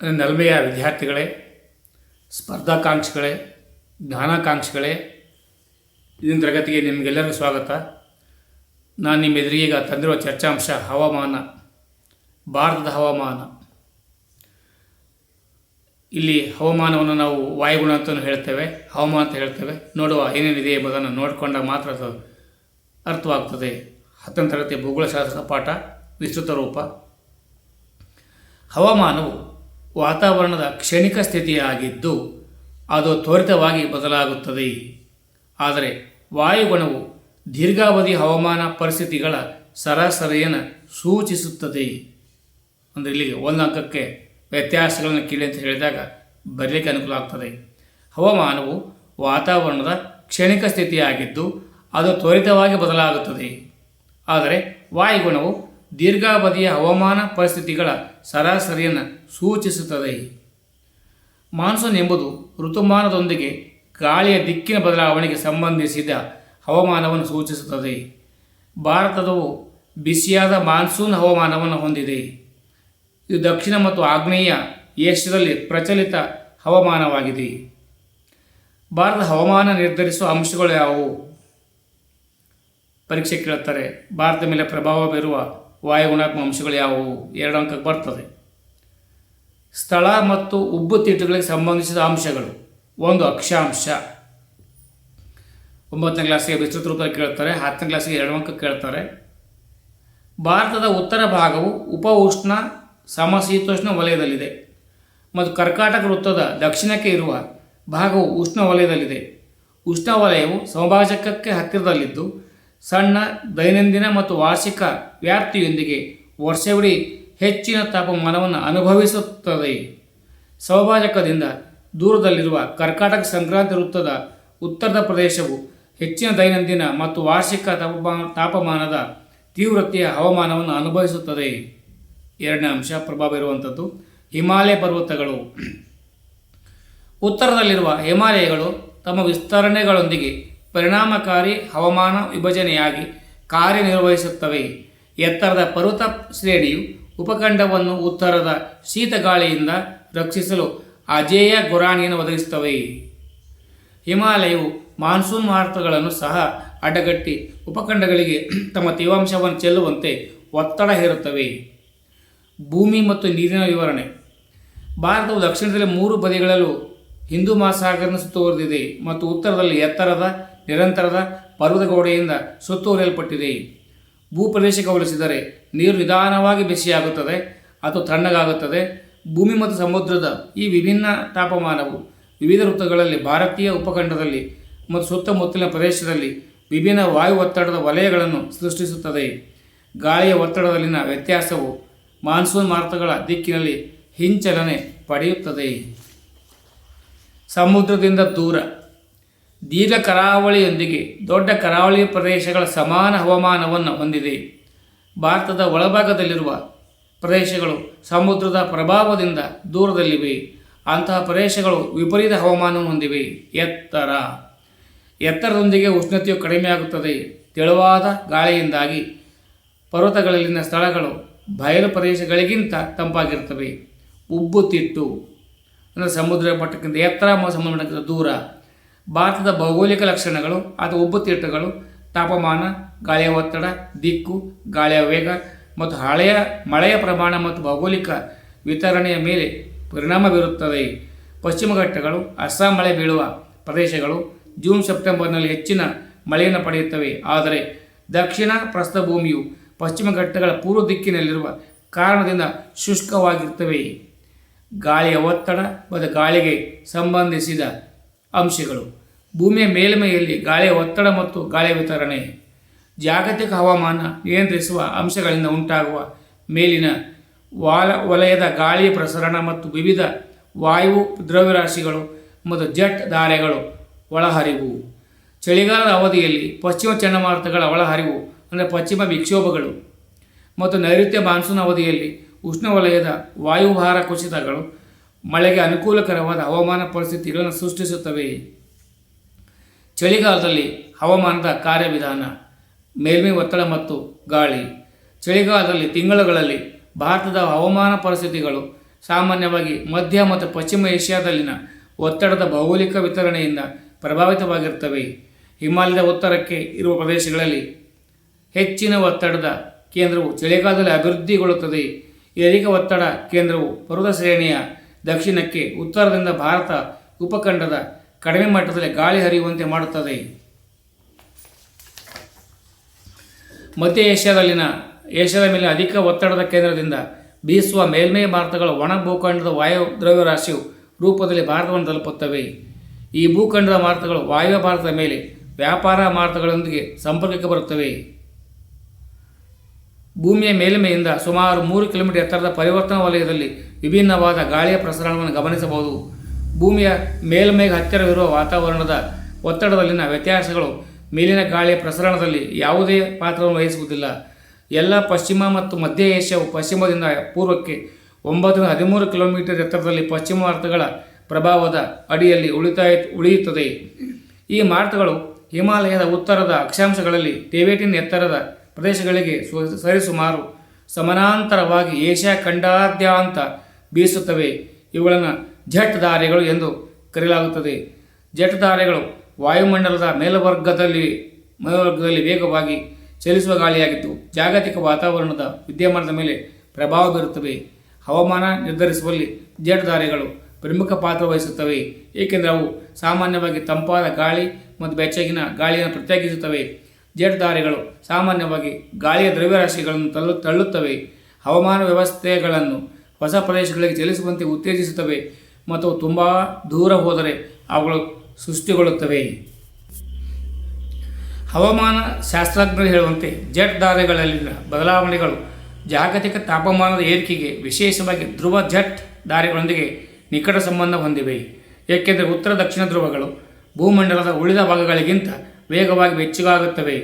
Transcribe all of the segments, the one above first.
ನಲ್ಮೆಯ ವಿದ್ಯಾರ್ಥಿಗಳೇ, ಸ್ಪರ್ಧಾಕಾಂಕ್ಷಿಗಳೇ, ಜ್ಞಾನಾಕಾಂಕ್ಷಿಗಳೇ, ಇದನ್ನ ತರಗತಿಗೆ ನಿಮಗೆಲ್ಲರಿಗೂ ಸ್ವಾಗತ. ನಾನು ನಿಮ್ಮ ಎದುರಿಗೆ ತಂದಿರುವ ಚರ್ಚಾಂಶ ಹವಾಮಾನ, ಭಾರತದ ಹವಾಮಾನ. ಇಲ್ಲಿ ಹವಾಮಾನವನ್ನು ನಾವು ವಾಯುಗುಣ ಅಂತ ಹೇಳ್ತೇವೆ, ಹವಾಮಾನ ಅಂತ ಹೇಳ್ತೇವೆ. ನೋಡುವ ಏನೇನಿದೆ ಎಂಬುದನ್ನು ನೋಡಿಕೊಂಡಾಗ ಮಾತ್ರ ಅದು ಅರ್ಥವಾಗ್ತದೆ. 10ನೇ ತರಗತಿ ಭೂಗೋಳಶಾಸ್ತ್ರದ ಪಾಠ ವಿಸ್ತೃತ ರೂಪ. ಹವಾಮಾನವು ವಾತಾವರಣದ ಕ್ಷಣಿಕ ಸ್ಥಿತಿಯಾಗಿದ್ದು ಅದು ತ್ವರಿತವಾಗಿ ಬದಲಾಗುತ್ತದೆ. ಆದರೆ ವಾಯುಗುಣವು ದೀರ್ಘಾವಧಿ ಹವಾಮಾನ ಪರಿಸ್ಥಿತಿಗಳ ಸರಾಸರಿಯನ್ನು ಸೂಚಿಸುತ್ತದೆ. ಅಂದರೆ ಇಲ್ಲಿಗೆ ಒಂದು ಅಂಕಕ್ಕೆ ವ್ಯತ್ಯಾಸಗಳನ್ನು ಕೇಳಿ ಅಂತ ಹೇಳಿದಾಗ ಬರಲಿಕ್ಕೆ ಅನುಕೂಲ ಆಗ್ತದೆ. ಹವಾಮಾನವು ವಾತಾವರಣದ ಕ್ಷಣಿಕ ಸ್ಥಿತಿಯಾಗಿದ್ದು ಅದು ತ್ವರಿತವಾಗಿ ಬದಲಾಗುತ್ತದೆ. ಆದರೆ ವಾಯುಗುಣವು ದೀರ್ಘಾವಧಿಯ ಹವಾಮಾನ ಪರಿಸ್ಥಿತಿಗಳ ಸರಾಸರಿಯನ್ನು ಸೂಚಿಸುತ್ತದೆ. ಮಾನ್ಸೂನ್ ಎಂಬುದು ಋತುಮಾನದೊಂದಿಗೆ ಗಾಳಿಯ ದಿಕ್ಕಿನ ಬದಲಾವಣೆಗೆ ಸಂಬಂಧಿಸಿದ ಹವಾಮಾನವನ್ನು ಸೂಚಿಸುತ್ತದೆ. ಭಾರತವು ಬಿಸಿಯಾದ ಮಾನ್ಸೂನ್ ಹವಾಮಾನವನ್ನು ಹೊಂದಿದೆ. ಇದು ದಕ್ಷಿಣ ಮತ್ತು ಆಗ್ನೇಯ ಏಷ್ಯಾದಲ್ಲಿ ಪ್ರಚಲಿತ ಹವಾಮಾನವಾಗಿದೆ. ಭಾರತದ ಹವಾಮಾನ ನಿರ್ಧರಿಸುವ ಅಂಶಗಳು ಯಾವುವು? ಪರೀಕ್ಷೆ ಕೇಳುತ್ತಾರೆ. ಭಾರತದ ಮೇಲೆ ಪ್ರಭಾವ ಬೀರುವ ವಾಯುಗುಣಾತ್ಮಕ ಅಂಶಗಳು ಯಾವುವು? 2 ಅಂಕಕ್ಕೆ ಬರ್ತದೆ. ಸ್ಥಳ ಮತ್ತು ಉಬ್ಬುತೀಟುಗಳಿಗೆ ಸಂಬಂಧಿಸಿದ ಅಂಶಗಳು. 1 ಅಕ್ಷಾಂಶ. 9ನೇ ಕ್ಲಾಸಿಗೆ ವಿಸ್ತೃತ ರೂಪದಲ್ಲಿ ಕೇಳ್ತಾರೆ. 10ನೇ ಕ್ಲಾಸಿಗೆ 2 ಅಂಕ ಕೇಳ್ತಾರೆ. ಭಾರತದ ಉತ್ತರ ಭಾಗವು ಉಪ ಉಷ್ಣ ಸಮಶೀತೋಷ್ಣ ವಲಯದಲ್ಲಿದೆ ಮತ್ತು ಕರ್ಕಾಟಕ ವೃತ್ತದ ದಕ್ಷಿಣಕ್ಕೆ ಇರುವ ಭಾಗವು ಉಷ್ಣ ವಲಯದಲ್ಲಿದೆ. ಉಷ್ಣವಲಯವು ಸಮಭಾಜಕಕ್ಕೆ ಹತ್ತಿರದಲ್ಲಿದ್ದು ಸಣ್ಣ ದೈನಂದಿನ ಮತ್ತು ವಾರ್ಷಿಕ ವ್ಯಾಪ್ತಿಯೊಂದಿಗೆ ವರ್ಷವಿಡೀ ಹೆಚ್ಚಿನ ತಾಪಮಾನವನ್ನು ಅನುಭವಿಸುತ್ತದೆ. ಸಮಭಾಜಕದಿಂದ ದೂರದಲ್ಲಿರುವ ಕರ್ಕಾಟಕ ಸಂಕ್ರಾಂತಿ ವೃತ್ತದ ಉತ್ತರದ ಪ್ರದೇಶವು ಹೆಚ್ಚಿನ ದೈನಂದಿನ ಮತ್ತು ವಾರ್ಷಿಕ ತಾಪಮಾನದ ತೀವ್ರತೆಯ ಹವಾಮಾನವನ್ನು ಅನುಭವಿಸುತ್ತದೆ. 2ನೇ ಅಂಶ ಪ್ರಭಾವ ಇರುವಂಥದ್ದು ಹಿಮಾಲಯ ಪರ್ವತಗಳು. ಉತ್ತರದಲ್ಲಿರುವ ಹಿಮಾಲಯಗಳು ತಮ್ಮ ವಿಸ್ತರಣೆಗಳೊಂದಿಗೆ ಪರಿಣಾಮಕಾರಿ ಹವಾಮಾನ ವಿಭಜನೆಯಾಗಿ ಕಾರ್ಯನಿರ್ವಹಿಸುತ್ತವೆ. ಎತ್ತರದ ಪರ್ವತ ಶ್ರೇಣಿಯು ಉಪಖಂಡವನ್ನು ಉತ್ತರದ ಶೀತ ಗಾಳಿಯಿಂದ ರಕ್ಷಿಸಲು ಅಜೇಯ ಗುರಾಣಿಯನ್ನು ಒದಗಿಸುತ್ತವೆ. ಹಿಮಾಲಯವು ಮಾನ್ಸೂನ್ ಮಾರುತಗಳನ್ನು ಸಹ ಅಡ್ಡಗಟ್ಟಿ ಉಪಖಂಡಗಳಿಗೆ ತಮ್ಮ ತೇವಾಂಶವನ್ನು ಚೆಲ್ಲುವಂತೆ ಒತ್ತಡ ಹೇರುತ್ತವೆ. ಭೂಮಿ ಮತ್ತು ನೀರಿನ ವಿವರಣೆ. ಭಾರತವು ದಕ್ಷಿಣದಲ್ಲಿ 3 ಬದಿಗಳಲ್ಲೂ ಹಿಂದೂ ಮಹಾಸಾಗರನ ಸುತ್ತುವರೆದಿದೆ ಮತ್ತು ಉತ್ತರದಲ್ಲಿ ಎತ್ತರದ ನಿರಂತರದ ಪರ್ವತಗೋಡೆಯಿಂದ ಸುತ್ತುವರಿಯಲ್ಪಟ್ಟಿದೆ. ಭೂಪ್ರದೇಶಕ್ಕೆ ಹೋಲಿಸಿದರೆ ನೀರು ನಿಧಾನವಾಗಿ ಬಿಸಿಯಾಗುತ್ತದೆ ಅಥವಾ ತಣ್ಣಗಾಗುತ್ತದೆ. ಭೂಮಿ ಮತ್ತು ಸಮುದ್ರದ ಈ ವಿಭಿನ್ನ ತಾಪಮಾನವು ವಿವಿಧ ಋತುಗಳಲ್ಲಿ ಭಾರತೀಯ ಉಪಖಂಡದಲ್ಲಿ ಮತ್ತು ಸುತ್ತಮುತ್ತಲಿನ ಪ್ರದೇಶದಲ್ಲಿ ವಿಭಿನ್ನ ವಾಯು ಒತ್ತಡದ ವಲಯಗಳನ್ನು ಸೃಷ್ಟಿಸುತ್ತದೆ. ಗಾಳಿಯ ಒತ್ತಡದಲ್ಲಿನ ವ್ಯತ್ಯಾಸವು ಮಾನ್ಸೂನ್ ಮಾರುತಗಳ ದಿಕ್ಕಿನಲ್ಲಿ ಹಿಂಚಲನೆ ಪಡೆಯುತ್ತದೆ. ಸಮುದ್ರದಿಂದ ದೂರ. ದೀರ್ಘ ಕರಾವಳಿಯೊಂದಿಗೆ ದೊಡ್ಡ ಕರಾವಳಿ ಪ್ರದೇಶಗಳ ಸಮಾನ ಹವಾಮಾನವನ್ನು ಹೊಂದಿದೆ. ಭಾರತದ ಒಳಭಾಗದಲ್ಲಿರುವ ಪ್ರದೇಶಗಳು ಸಮುದ್ರದ ಪ್ರಭಾವದಿಂದ ದೂರದಲ್ಲಿವೆ. ಅಂತಹ ಪ್ರದೇಶಗಳು ವಿಪರೀತ ಹವಾಮಾನವನ್ನು ಹೊಂದಿವೆ. ಎತ್ತರದೊಂದಿಗೆ ಉಷ್ಣತೆಯು ಕಡಿಮೆಯಾಗುತ್ತದೆ. ತೆಳುವಾದ ಗಾಳಿಯಿಂದಾಗಿ ಪರ್ವತಗಳಲ್ಲಿನ ಸ್ಥಳಗಳು ಬಯಲು ಪ್ರದೇಶಗಳಿಗಿಂತ ತಂಪಾಗಿರುತ್ತವೆ. ಉಬ್ಬುತಿಟ್ಟು ಅಂದರೆ ಸಮುದ್ರ ಮಟ್ಟಕ್ಕಿಂತ ಎತ್ತರ ಮತ್ತು ಸಮುದ್ರ ಮಟ್ಟಕ್ಕಿಂತ ದೂರ. ಭಾರತದ ಭೌಗೋಳಿಕ ಲಕ್ಷಣಗಳು ಅಥವಾ ಉಬ್ಬುತಿಟ್ಟುಗಳು ತಾಪಮಾನ, ಗಾಳಿಯ ಒತ್ತಡ, ದಿಕ್ಕು, ಗಾಳಿಯ ವೇಗ ಮತ್ತು ಮಳೆಯ ಪ್ರಮಾಣ ಮತ್ತು ಭೌಗೋಳಿಕ ವಿತರಣೆಯ ಮೇಲೆ ಪರಿಣಾಮ ಬೀರುತ್ತದೆ. ಪಶ್ಚಿಮ ಘಟ್ಟಗಳು ಅಸ್ಸಾಂ ಮಳೆ ಬೀಳುವ ಪ್ರದೇಶಗಳು ಜೂನ್ ಸೆಪ್ಟೆಂಬರ್ನಲ್ಲಿ ಹೆಚ್ಚಿನ ಮಳೆಯನ್ನು ಪಡೆಯುತ್ತವೆ. ಆದರೆ ದಕ್ಷಿಣ ಪ್ರಸ್ಥಭೂಮಿಯು ಪಶ್ಚಿಮ ಘಟ್ಟಗಳ ಪೂರ್ವ ದಿಕ್ಕಿನಲ್ಲಿರುವ ಕಾರಣದಿಂದ ಶುಷ್ಕವಾಗಿರುತ್ತವೆ. ಗಾಳಿಯ ಒತ್ತಡ ಮತ್ತು ಗಾಳಿಗೆ ಸಂಬಂಧಿಸಿದ ಅಂಶಗಳು. ಭೂಮಿಯ ಮೇಲ್ಮೈಯಲ್ಲಿ ಗಾಳಿಯ ಒತ್ತಡ ಮತ್ತು ಗಾಳಿಯ ವಿತರಣೆ. ಜಾಗತಿಕ ಹವಾಮಾನ ನಿಯಂತ್ರಿಸುವ ಅಂಶಗಳಿಂದ ಉಂಟಾಗುವ ಮೇಲಿನ ವಲಯದ ಗಾಳಿಯ ಪ್ರಸರಣ ಮತ್ತು ವಿವಿಧ ವಾಯು ದ್ರವ್ಯರಾಶಿಗಳು ಮತ್ತು ಜೆಟ್ ಧಾರೆಗಳು ಒಳಹರಿವು. ಚಳಿಗಾಲದ ಅವಧಿಯಲ್ಲಿ ಪಶ್ಚಿಮ ಚಂಡಮಾರುತಗಳ ಒಳಹರಿವು ಅಂದರೆ ಪಶ್ಚಿಮ ವಿಕ್ಷೋಭಗಳು ಮತ್ತು ನೈಋತ್ಯ ಮಾನ್ಸೂನ್ ಅವಧಿಯಲ್ಲಿ ಉಷ್ಣವಲಯದ ವಾಯುಭಾರ ಕುಸಿತಗಳು ಮಳೆಗೆ ಅನುಕೂಲಕರವಾದ ಹವಾಮಾನ ಪರಿಸ್ಥಿತಿಗಳನ್ನು ಸೃಷ್ಟಿಸುತ್ತವೆ. ಚಳಿಗಾಲದಲ್ಲಿ ಹವಾಮಾನದ ಕಾರ್ಯವಿಧಾನ. ಮೇಲ್ಮೈ ಒತ್ತಡ ಮತ್ತು ಗಾಳಿ. ಚಳಿಗಾಲದಲ್ಲಿ ತಿಂಗಳುಗಳಲ್ಲಿ ಭಾರತದ ಹವಾಮಾನ ಪರಿಸ್ಥಿತಿಗಳು ಸಾಮಾನ್ಯವಾಗಿ ಮಧ್ಯ ಮತ್ತು ಪಶ್ಚಿಮ ಏಷ್ಯಾದಲ್ಲಿನ ಒತ್ತಡದ ಭೌಗೋಳಿಕ ವಿತರಣೆಯಿಂದ ಪ್ರಭಾವಿತವಾಗಿರುತ್ತವೆ. ಹಿಮಾಲಯದ ಉತ್ತರಕ್ಕೆ ಇರುವ ಪ್ರದೇಶಗಳಲ್ಲಿ ಹೆಚ್ಚಿನ ಒತ್ತಡದ ಕೇಂದ್ರವು ಚಳಿಗಾಲದಲ್ಲಿ ಅಭಿವೃದ್ಧಿಗೊಳ್ಳುತ್ತದೆ. ಈ ಅಧಿಕ ಒತ್ತಡ ಕೇಂದ್ರವು ಪರ್ವತ ಶ್ರೇಣಿಯ ದಕ್ಷಿಣಕ್ಕೆ ಉತ್ತರದಿಂದ ಭಾರತ ಉಪಖಂಡದ ಕಡಿಮೆ ಮಟ್ಟದಲ್ಲಿ ಗಾಳಿ ಹರಿಯುವಂತೆ ಮಾಡುತ್ತದೆ. ಮಧ್ಯ ಏಷ್ಯಾದ ಮೇಲೆ ಅಧಿಕ ಒತ್ತಡದ ಕೇಂದ್ರದಿಂದ ಬೀಸುವ ಮೇಲ್ಮೈ ಮಾರುತಗಳು ಒಣ ಭೂಖಂಡದ ವಾಯು ದ್ರವ್ಯರಾಶಿಯು ರೂಪದಲ್ಲಿ ಭಾರತವನ್ನು ತಲುಪುತ್ತವೆ. ಈ ಭೂಖಂಡದ ಮಾರುತಗಳು ವಾಯುವ್ಯ ಭಾರತದ ಮೇಲೆ ವ್ಯಾಪಾರ ಮಾರುತಗಳೊಂದಿಗೆ ಸಂಪರ್ಕಕ್ಕೆ ಬರುತ್ತವೆ. ಭೂಮಿಯ ಮೇಲ್ಮೈಯಿಂದ ಸುಮಾರು 3 ಕಿಲೋಮೀಟರ್ ಎತ್ತರದ ಪರಿವರ್ತನಾ ವಲಯದಲ್ಲಿ ವಿಭಿನ್ನವಾದ ಗಾಳಿಯ ಪ್ರಸರಣವನ್ನು ಗಮನಿಸಬಹುದು. ಭೂಮಿಯ ಮೇಲ್ಮೈಗೆ ಹತ್ತಿರವಿರುವ ವಾತಾವರಣದ ಒತ್ತಡದಲ್ಲಿನ ವ್ಯತ್ಯಾಸಗಳು ಮೇಲಿನ ಗಾಳಿಯ ಪ್ರಸರಣದಲ್ಲಿ ಯಾವುದೇ ಪಾತ್ರವನ್ನು ವಹಿಸುವುದಿಲ್ಲ. ಎಲ್ಲ ಪಶ್ಚಿಮ ಮತ್ತು ಮಧ್ಯ ಏಷ್ಯಾವು ಪಶ್ಚಿಮದಿಂದ ಪೂರ್ವಕ್ಕೆ 913 ಕಿಲೋಮೀಟರ್ ಎತ್ತರದಲ್ಲಿ ಪಶ್ಚಿಮ ಮಾರುತಗಳ ಪ್ರಭಾವದ ಅಡಿಯಲ್ಲಿ ಉಳಿಯುತ್ತದೆ. ಈ ಮಾರುತಗಳು ಹಿಮಾಲಯದ ಉತ್ತರದ ಅಕ್ಷಾಂಶಗಳಲ್ಲಿ ಟಿಬೆಟಿನ್ ಎತ್ತರದ ಪ್ರದೇಶಗಳಿಗೆ ಸರಿಸುಮಾರು ಸಮಾನಾಂತರವಾಗಿ ಏಷ್ಯಾ ಖಂಡಾದ್ಯಂತ ಬೀಸುತ್ತವೆ. ಇವುಗಳನ್ನು ಜೆಟ್ ಧಾರೆಗಳು ಎಂದು ಕರೆಯಲಾಗುತ್ತದೆ. ಜೆಟ್ ಧಾರೆಗಳು ವಾಯುಮಂಡಲದ ಮೇಲ್ವರ್ಗದಲ್ಲಿ ವೇಗವಾಗಿ ಚಲಿಸುವ ಗಾಳಿಯಾಗಿದ್ದು ಜಾಗತಿಕ ವಾತಾವರಣದ ವಿದ್ಯಮಾನದ ಮೇಲೆ ಪ್ರಭಾವ ಬೀರುತ್ತವೆ. ಹವಾಮಾನ ನಿರ್ಧರಿಸುವಲ್ಲಿ ಜೆಟ್ ಧಾರೆಗಳು ಪ್ರಮುಖ ಪಾತ್ರ ವಹಿಸುತ್ತವೆ, ಏಕೆಂದರೆ ಅವು ಸಾಮಾನ್ಯವಾಗಿ ತಂಪಾದ ಗಾಳಿ ಮತ್ತು ಬೆಚ್ಚಗಿನ ಗಾಳಿಯನ್ನು ಪ್ರತ್ಯೇಕಿಸುತ್ತವೆ. ಜೆಟ್ ಧಾರೆಗಳು ಸಾಮಾನ್ಯವಾಗಿ ಗಾಳಿಯ ದ್ರವ್ಯರಾಶಿಗಳನ್ನು ತಳ್ಳುತ್ತವೆ, ಹವಾಮಾನ ವ್ಯವಸ್ಥೆಗಳನ್ನು ಹೊಸ ಪ್ರದೇಶಗಳಿಗೆ ಚಲಿಸುವಂತೆ ಉತ್ತೇಜಿಸುತ್ತವೆ ಮತ್ತು ತುಂಬ ದೂರ ಹೋದರೆ ಅವುಗಳು ಸೃಷ್ಟಿಗೊಳ್ಳುತ್ತವೆ. ಹವಾಮಾನ ಶಾಸ್ತ್ರಜ್ಞರು ಹೇಳುವಂತೆ ಜೆಟ್ ಧಾರೆಗಳಲ್ಲಿನ ಬದಲಾವಣೆಗಳು ಜಾಗತಿಕ ತಾಪಮಾನದ ಏರಿಕೆಗೆ, ವಿಶೇಷವಾಗಿ ಧ್ರುವ ಜೆಟ್ ಧಾರೆಗಳೊಂದಿಗೆ ನಿಕಟ ಸಂಬಂಧ ಹೊಂದಿವೆ, ಏಕೆಂದರೆ ಉತ್ತರ ದಕ್ಷಿಣ ಧ್ರುವಗಳು ಭೂಮಂಡಲದ ಉಳಿದ ಭಾಗಗಳಿಗಿಂತ ವೇಗವಾಗಿ ಬೆಚ್ಚಗಾಗುತ್ತವೆ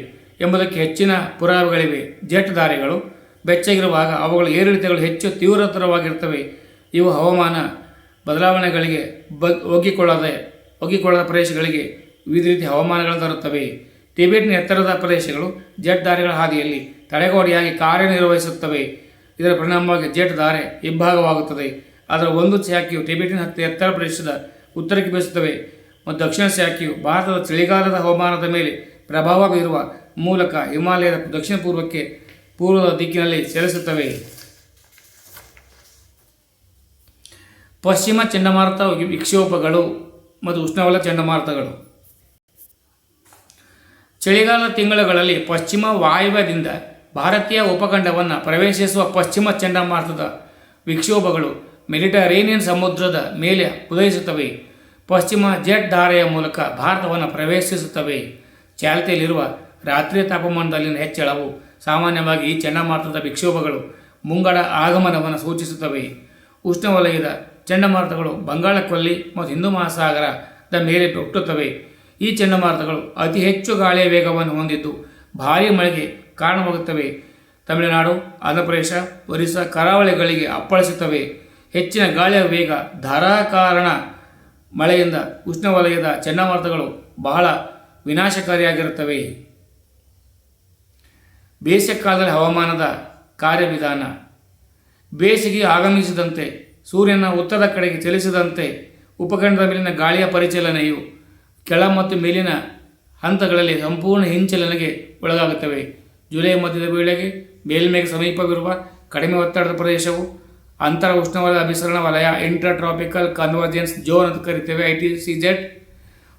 ಎಂಬುದಕ್ಕೆ ಹೆಚ್ಚಿನ ಪುರಾವೆಗಳಿವೆ. ಜೆಟ್ ಧಾರೆಗಳು ಬೆಚ್ಚಗಿರುವಾಗ ಅವುಗಳ ಏರಿಳಿತಗಳು ಹೆಚ್ಚು ತೀವ್ರತರವಾಗಿರುತ್ತವೆ. ಇವು ಹವಾಮಾನ ಬದಲಾವಣೆಗಳಿಗೆ ಒಗ್ಗಿಕೊಳ್ಳದ ಪ್ರದೇಶಗಳಿಗೆ ವಿವಿಧ ರೀತಿಯ ಹವಾಮಾನಗಳನ್ನು ತರುತ್ತವೆ. ಟಿಬೆಟ್ನ ಎತ್ತರದ ಪ್ರದೇಶಗಳು ಜೆಟ್ ಧಾರೆಗಳ ಹಾದಿಯಲ್ಲಿ ತಡೆಗೋಡೆಯಾಗಿ ಕಾರ್ಯನಿರ್ವಹಿಸುತ್ತವೆ. ಇದರ ಪರಿಣಾಮವಾಗಿ ಜೆಟ್ ಧಾರೆ ಇಬ್ಬಾಗವಾಗುತ್ತದೆ. ಅದರ ಒಂದು ಶಾಖೆಯು ಟಿಬೆಟಿನ ಎತ್ತರ ಪ್ರದೇಶದ ಉತ್ತರಕ್ಕೆ ಬೀಸುತ್ತವೆ ಮತ್ತು ದಕ್ಷಿಣ ಶಾಖೆಯು ಭಾರತದ ಚಳಿಗಾಲದ ಹವಾಮಾನದ ಮೇಲೆ ಪ್ರಭಾವ ಬೀರುವ ಮೂಲಕ ಹಿಮಾಲಯದ ದಕ್ಷಿಣ ಪೂರ್ವದ ದಿಕ್ಕಿನಲ್ಲಿ ಚಲಿಸುತ್ತವೆ. ಪಶ್ಚಿಮ ಚಂಡಮಾರುತ ವಿಕ್ಷೋಭಗಳು ಮತ್ತು ಉಷ್ಣವಲಯ ಚಂಡಮಾರುತಗಳು. ಚಳಿಗಾಲ ತಿಂಗಳುಗಳಲ್ಲಿ ಪಶ್ಚಿಮ ವಾಯುವ್ಯದಿಂದ ಭಾರತೀಯ ಉಪಖಂಡವನ್ನು ಪ್ರವೇಶಿಸುವ ಪಶ್ಚಿಮ ಚಂಡಮಾರುತದ ವಿಕ್ಷೋಭಗಳು ಮೆಡಿಟರೇನಿಯನ್ ಸಮುದ್ರದ ಮೇಲೆ ಉದಯಿಸುತ್ತವೆ. ಪಶ್ಚಿಮ ಜೆಟ್ ಧಾರೆಯ ಮೂಲಕ ಭಾರತವನ್ನು ಪ್ರವೇಶಿಸುತ್ತವೆ. ಚಾಲ್ತಿಯಲ್ಲಿರುವ ರಾತ್ರಿಯ ತಾಪಮಾನದಲ್ಲಿನ ಹೆಚ್ಚಳವು ಸಾಮಾನ್ಯವಾಗಿ ಈ ಚಂಡಮಾರುತದ ವಿಕ್ಷೋಭಗಳು ಮುಂಗಡ ಆಗಮನವನ್ನು ಸೂಚಿಸುತ್ತವೆ. ಉಷ್ಣವಲಯದ ಚಂಡಮಾರುತಗಳು ಬಂಗಾಳ ಕೊಲ್ಲಿ ಮತ್ತು ಹಿಂದೂ ಮಹಾಸಾಗರದ ಮೇಲೆ ಹುಟ್ಟುತ್ತವೆ. ಈ ಚಂಡಮಾರುತಗಳು ಅತಿ ಹೆಚ್ಚು ಗಾಳಿಯ ವೇಗವನ್ನು ಹೊಂದಿದ್ದು ಭಾರೀ ಮಳೆಗೆ ಕಾರಣವಾಗುತ್ತವೆ. ತಮಿಳುನಾಡು, ಆಂಧ್ರಪ್ರದೇಶ, ಒರಿಸ್ಸಾ ಕರಾವಳಿಗಳಿಗೆ ಅಪ್ಪಳಿಸುತ್ತವೆ. ಹೆಚ್ಚಿನ ಗಾಳಿಯ ವೇಗ, ಧಾರಾಕಾರಣ ಮಳೆಯಿಂದ ಉಷ್ಣವಲಯದ ಚಂಡಮಾರುತಗಳು ಬಹಳ ವಿನಾಶಕಾರಿಯಾಗಿರುತ್ತವೆ. ಬೇಸಿಗೆ ಕಾಲದಲ್ಲಿ ಹವಾಮಾನದ ಕಾರ್ಯವಿಧಾನ. ಬೇಸಿಗೆ ಆಗಮಿಸಿದಂತೆ ಸೂರ್ಯನ ಉತ್ತರದ ಕಡೆಗೆ ಚಲಿಸಿದಂತೆ ಉಪಖಂಡದ ಮೇಲಿನ ಗಾಳಿಯ ಪರಿಚಲನೆಯು ಕೆಳ ಮತ್ತು ಮೇಲಿನ ಹಂತಗಳಲ್ಲಿ ಸಂಪೂರ್ಣ ಹಿಂಚಲನೆಗೆ ಒಳಗಾಗುತ್ತವೆ. ಜುಲೈ ಮಧ್ಯದ ವೇಳೆಗೆ ಮೇಲ್ಮೈಗೆ ಸಮೀಪವಿರುವ ಕಡಿಮೆ ಒತ್ತಡದ ಪ್ರದೇಶವು ಅಂತರ ಉಷ್ಣವಲಯ ಅಭಿಸರಣ ವಲಯ ಇಂಟರ್ ಟ್ರಾಪಿಕಲ್ ಕನ್ವರ್ಜೆನ್ಸ್ ಝೋನ್ ಅಂತ ಕರೀತೇವೆ, ITCZ,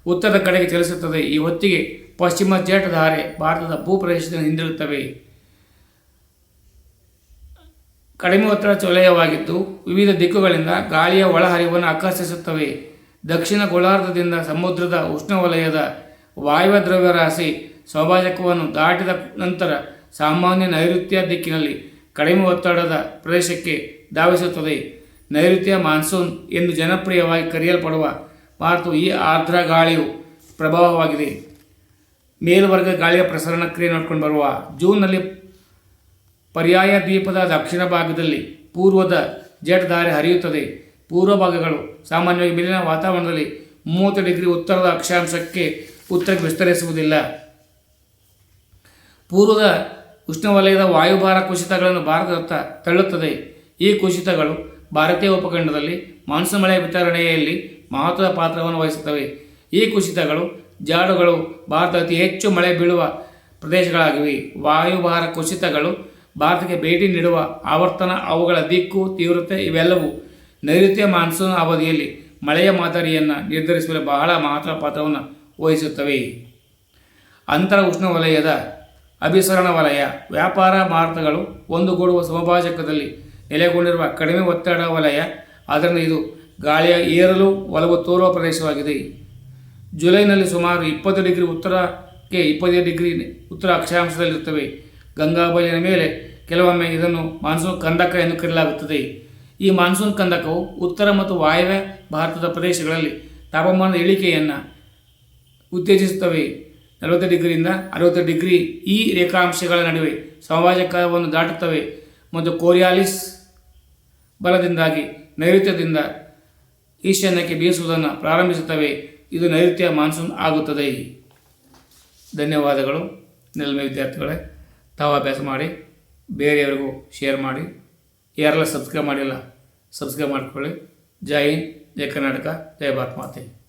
ಉತ್ತರದ ಕಡೆಗೆ ಚಲಿಸುತ್ತದೆ. ಈ ಹೊತ್ತಿಗೆ ಪಶ್ಚಿಮ ಜೆಟ್ ಧಾರೆ ಭಾರತದ ಭೂಪ್ರದೇಶದಿಂದ ಹಿಂದಿರುತ್ತವೆ. ಕಡಿಮೆ ಒತ್ತಡ ವಲಯವಾಗಿದ್ದು ವಿವಿಧ ದಿಕ್ಕುಗಳಿಂದ ಗಾಳಿಯ ಒಳಹರಿವನ್ನು ಆಕರ್ಷಿಸುತ್ತವೆ. ದಕ್ಷಿಣ ಗೋಳಾರ್ಧದಿಂದ ಸಮುದ್ರದ ಉಷ್ಣವಲಯದ ವಾಯುವ್ಯ ದ್ರವ್ಯರಾಶಿ ಸ್ವಾಭಾವಿಕವನ್ನು ದಾಟಿದ ನಂತರ ಸಾಮಾನ್ಯ ನೈಋತ್ಯ ದಿಕ್ಕಿನಲ್ಲಿ ಕಡಿಮೆ ಒತ್ತಡದ ಪ್ರದೇಶಕ್ಕೆ ಧಾವಿಸುತ್ತದೆ. ನೈಋತ್ಯ ಮಾನ್ಸೂನ್ ಎಂದು ಜನಪ್ರಿಯವಾಗಿ ಕರೆಯಲ್ಪಡುವ ಭಾರತವು ಈ ಆರ್ದ್ರ ಗಾಳಿಯು ಪ್ರಭಾವವಾಗಿದೆ. ಮೇಲ್ವರ್ಗ ಗಾಳಿಯ ಪ್ರಸರಣ ಕ್ರಿಯೆ ನೋಡ್ಕೊಂಡು ಬರುವ ಜೂನ್ನಲ್ಲಿ ಪರ್ಯಾಯ ದ್ವೀಪದ ದಕ್ಷಿಣ ಭಾಗದಲ್ಲಿ ಪೂರ್ವದ ಜೆಟ್ ಧಾರೆ ಹರಿಯುತ್ತದೆ. ಪೂರ್ವ ಭಾಗಗಳು ಸಾಮಾನ್ಯವಾಗಿ ಮೇಲಿನ ವಾತಾವರಣದಲ್ಲಿ 30 ಡಿಗ್ರಿ ಉತ್ತರದ ಅಕ್ಷಾಂಶಕ್ಕೆ ಉತ್ತರಕ್ಕೆ ವಿಸ್ತರಿಸುವುದಿಲ್ಲ. ಪೂರ್ವದ ಉಷ್ಣವಲಯದ ವಾಯುಭಾರ ಕುಸಿತಗಳನ್ನು ಭಾರತದತ್ತ ತಳ್ಳುತ್ತದೆ. ಈ ಕುಸಿತಗಳು ಭಾರತೀಯ ಉಪಖಂಡದಲ್ಲಿ ಮಾನ್ಸೂನ್ ಮಳೆ ವಿತರಣೆಯಲ್ಲಿ ಮಹತ್ವದ ಪಾತ್ರವನ್ನು ವಹಿಸುತ್ತವೆ. ಈ ಕುಸಿತಗಳು ಜಾಡುಗಳು ಭಾರತ ಅತಿ ಹೆಚ್ಚು ಮಳೆ ಬೀಳುವ ಪ್ರದೇಶಗಳಾಗಿವೆ. ವಾಯುಭಾರ ಕುಸಿತಗಳು ಭಾರತಕ್ಕೆ ಭೇಟಿ ನೀಡುವ ಆವರ್ತನ, ಅವುಗಳ ದಿಕ್ಕು, ತೀವ್ರತೆ ಇವೆಲ್ಲವೂ ನೈಋತ್ಯ ಮಾನ್ಸೂನ್ ಅವಧಿಯಲ್ಲಿ ಮಳೆಯ ಮಾದರಿಯನ್ನು ನಿರ್ಧರಿಸುವಲ್ಲಿ ಬಹಳ ಮಹತ್ವದ ಪಾತ್ರವನ್ನು ವಹಿಸುತ್ತವೆ. ಅಂತರ ಉಷ್ಣವಲಯದ ಅಭಿಸರಣ ವಲಯ ವ್ಯಾಪಾರ ಮಾರುತಗಳು ಒಂದುಗೂಡುವ ಸಮಭಾಜಕದಲ್ಲಿ ನೆಲೆಗೊಂಡಿರುವ ಕಡಿಮೆ ಒತ್ತಡ ವಲಯ. ಆದ್ದರಿಂದ ಇದು ಗಾಳಿಯ ಏರಲು ಒಲವು ತೋರುವ ಪ್ರದೇಶವಾಗಿದೆ. ಜುಲೈನಲ್ಲಿ ಸುಮಾರು 20 ಡಿಗ್ರಿ ಉತ್ತರಕ್ಕೆ 25 ಡಿಗ್ರಿ ಉತ್ತರ ಅಕ್ಷಾಂಶದಲ್ಲಿರುತ್ತವೆ. ಗಂಗಾಬಯಲಿನ ಮೇಲೆ ಕೆಲವೊಮ್ಮೆ ಇದನ್ನು ಮಾನ್ಸೂನ್ ಕಂದಕ ಎಂದು ಕರೆಯಲಾಗುತ್ತದೆ. ಈ ಮಾನ್ಸೂನ್ ಕಂದಕವು ಉತ್ತರ ಮತ್ತು ವಾಯವ್ಯ ಭಾರತದ ಪ್ರದೇಶಗಳಲ್ಲಿ ತಾಪಮಾನದ ಇಳಿಕೆಯನ್ನು ಉತ್ತೇಜಿಸುತ್ತವೆ. 40 ಡಿಗ್ರಿಯಿಂದ 60 ಡಿಗ್ರಿ ಈ ರೇಖಾಂಶಗಳ ನಡುವೆ ಸಮಭಾಜಕವನ್ನು ದಾಟುತ್ತವೆ ಮತ್ತು ಕೋರಿಯಾಲಿಸ್ ಬಲದಿಂದಾಗಿ ನೈಋತ್ಯದಿಂದ ಈಶಾನ್ಯಕ್ಕೆ ಬೀಸುವುದನ್ನು ಪ್ರಾರಂಭಿಸುತ್ತವೆ. ಇದು ನೈಋತ್ಯ ಮಾನ್ಸೂನ್ ಆಗುತ್ತದೆ. ಧನ್ಯವಾದಗಳು ನೆಲಮೆ ವಿದ್ಯಾರ್ಥಿಗಳೇ. ತಾವು ಅಭ್ಯಾಸ ಮಾಡಿ ಬೇರೆಯವರಿಗೂ ಶೇರ್ ಮಾಡಿ. ಯಾರೆಲ್ಲ ಸಬ್ಸ್ಕ್ರೈಬ್ ಮಾಡಿಲ್ಲ ಸಬ್ಸ್ಕ್ರೈಬ್ ಮಾಡಿಕೊಳ್ಳಿ. ಜೈ ಹಿಂದ್, ಜೈ ಕರ್ನಾಟಕ, ಜೈ ಭಾರತ್ ಮಾತೆ.